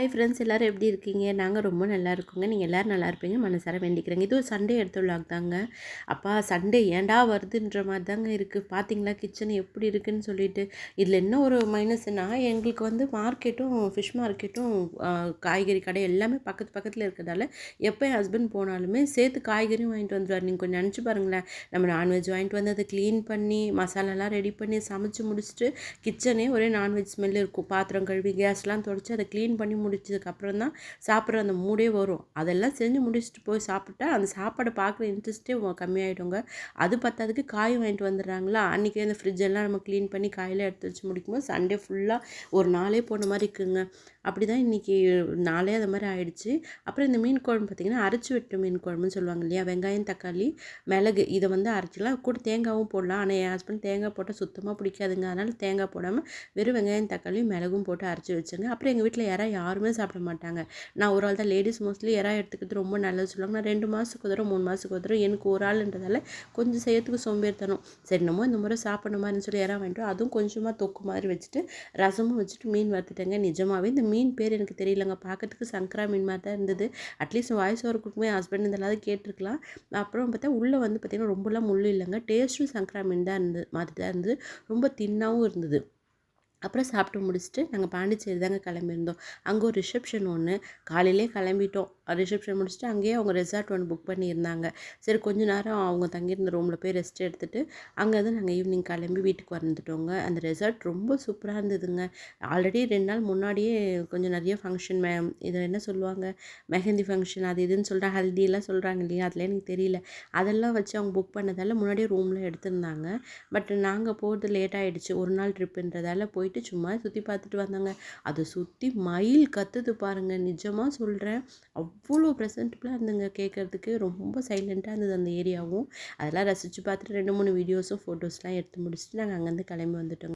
Hi friends, எல்லோரும் எப்படி இருக்கீங்க? நாங்கள் ரொம்ப நல்லா இருக்கோங்க. நீங்கள் எல்லோரும் நல்லா இருப்பீங்க மனசார வேண்டிக்கிறேங்க. இது ஒரு சண்டே எடுத்த விலாக் தாங்க. அப்பா சண்டே ஏன்டா வருதுன்ற மாதிரி தாங்க இருக்குது. பார்த்தீங்களா கிச்சன் எப்படி இருக்குதுன்னு சொல்லிட்டு. இதில் என்ன ஒரு மைனஸ்னால், எங்களுக்கு வந்து மார்க்கெட்டும் ஃபிஷ் மார்க்கெட்டும் காய்கறி கடை எல்லாமே பக்கத்தில் இருக்கிறதால எப்போ என் ஹஸ்பண்ட் போனாலுமே சேர்த்து காய்கறியும் வாங்கிட்டு வந்துடுவார். நீங்கள் கொஞ்சம் நினச்சி பாருங்களேன், நம்ம நான்வெஜ் வாங்கிட்டு வந்து அதை க்ளீன் பண்ணி மசாலாலாம் ரெடி பண்ணி சமைச்சு முடிச்சுட்டு கிச்சனே ஒரே நான்வெஜ் ஸ்மெல் இருக்கும். பாத்திரம் கழுவி கேஸ்லாம் தொடச்சி அதை க்ளீன் பண்ணி முடிச்சதுக்கப்புறம் தான் சாப்பிட்ற அந்த மூடே வரும். அதெல்லாம் செஞ்சு முடிச்சுட்டு போய் சாப்பிட்டா அந்த சாப்பாடை பார்க்குற இன்ட்ரெஸ்ட்டே கம்மியாயிடுங்க. அது பத்தாதுக்கு காய் வாங்கிட்டு வந்துடுறாங்களா, அன்றைக்கி அந்த ஃப்ரிட்ஜெல்லாம் நம்ம க்ளீன் பண்ணி காயெல்லாம் எடுத்து வச்சு முடிக்கும்போது சண்டே ஃபுல்லாக ஒரு நாளே போன மாதிரி இருக்குங்க. அப்படி தான் இன்றைக்கி நாளே அது மாதிரி ஆயிடுச்சு. அப்புறம் இந்த மீன் குழம்பு பார்த்திங்கன்னா, அரைச்சி விட்ட மீன் குழம்புன்னு சொல்லுவாங்க இல்லையா, வெங்காயம் தக்காளி மிளகு இதை வந்து அரைச்சிக்கலாம், கூட தேங்காயும் போடலாம். ஆனால் என் ஹஸ்பண்ட் தேங்காய் போட்டால் சுத்தமாக பிடிக்காதுங்க. அதனால் தேங்காய் போடாமல் வெறும் வெங்காயம் தக்காளி மிளகும் போட்டு அரைச்சி வச்சுங்க. அப்புறம் எங்கள் வீட்டில் யாருமே சாப்பிட மாட்டாங்க. நான் ஒரு ஆள் தான். லேடிஸ் மோஸ்ட்லி எடுத்துக்கிறது ரொம்ப நல்லது சொல்லுவாங்க. நான் 2 மாதத்துக்கு ஒரு தடவை 3 மாதத்துக்கு ஒரு தடவை, எனக்கு ஒரு ஆளுன்றதால கொஞ்சம் செய்யறதுக்கு சோம்பேறித்தனம். சரி நம்ம இந்த முறை சாப்பிடணும் மாதிரின்னு சொல்லி வாங்கிட்டு அதுவும் கொஞ்சமாக தொக்கு மாதிரி வச்சுட்டு ரசமும் வச்சுட்டு மீன் வறுத்துட்டேங்க. நிஜமாகவே இந்த மீன் பேர் எனக்கு தெரியலங்க. பார்க்கறதுக்கு சங்கரா மீன் மாதிரி தான் இருந்தது. அட்லீஸ்ட் வாய்ஸ் ஓவர் கொடுக்குமே ஹஸ்பண்ட் இதெல்லாம் கேட்டிருக்கலாம். அப்புறம் பார்த்தா உள்ளே வந்து பார்த்திங்கன்னா ரொம்பலாம் முள் இல்லைங்க. டேஸ்ட்டும் சங்கரா மீன் தான் இருந்தது மாதிரி தான் இருந்தது. ரொம்ப தின்னாகவும் இருந்தது. அப்புறம் சாப்பிட்டு முடிச்சுட்டு நாங்கள் பாண்டிச்சேரி தாங்க கிளம்பியிருந்தோம். அங்கே ஒரு ரிசப்ஷன் ஒன்று. காலையிலே கிளம்பிட்டோம். ரிசப்ஷன் முடிச்சுட்டு அங்கேயே அவங்க ரெசார்ட் ஒன்று புக் பண்ணியிருந்தாங்க. சரி கொஞ்ச நேரம் அவங்க தங்கியிருந்த ரூமில் போய் ரெஸ்ட் எடுத்துகிட்டு அங்கேருந்து நாங்கள் ஈவினிங் கிளம்பி வீட்டுக்கு வந்துட்டோங்க. அந்த ரெசார்ட் ரொம்ப சூப்பராக இருந்ததுங்க. ஆல்ரெடி 2 நாள் முன்னாடியே கொஞ்சம் நிறைய ஃபங்க்ஷன் இதை என்ன சொல்லுவாங்க, மெஹந்தி ஃபங்க்ஷன் அது இதுன்னு சொல்லிட்டு ஹல்தியெல்லாம் சொல்கிறாங்க இல்லையா, அதெல்லாம் எனக்கு தெரியல. அதெல்லாம் வச்சு அவங்க புக் பண்ணதால் முன்னாடியே ரூமில் எடுத்திருந்தாங்க. பட் நாங்கள் போகிறது லேட் ஆகிடுச்சு. ஒரு நாள் ட்ரிப்புன்றதால போயிட்டு சும்மா சுற்றி பார்த்துட்டு வந்தாங்க. அதை சுற்றி மயில் கத்துது பாருங்கள். நிஜமாக சொல்கிறேன், அவ்வளோ ப்ரெசன்டபுளாக இருந்துங்க. கேட்குறதுக்கு ரொம்ப சைலண்ட்டாக இருந்தது அந்த ஏரியாவும். அதெல்லாம் ரசித்து பார்த்துட்டு 2, 3 வீடியோஸும் ஃபோட்டோஸ்லாம் எடுத்து முடிச்சுட்டு நாங்கள் அங்கேருந்து கிளம்பி வந்துட்டோங்க.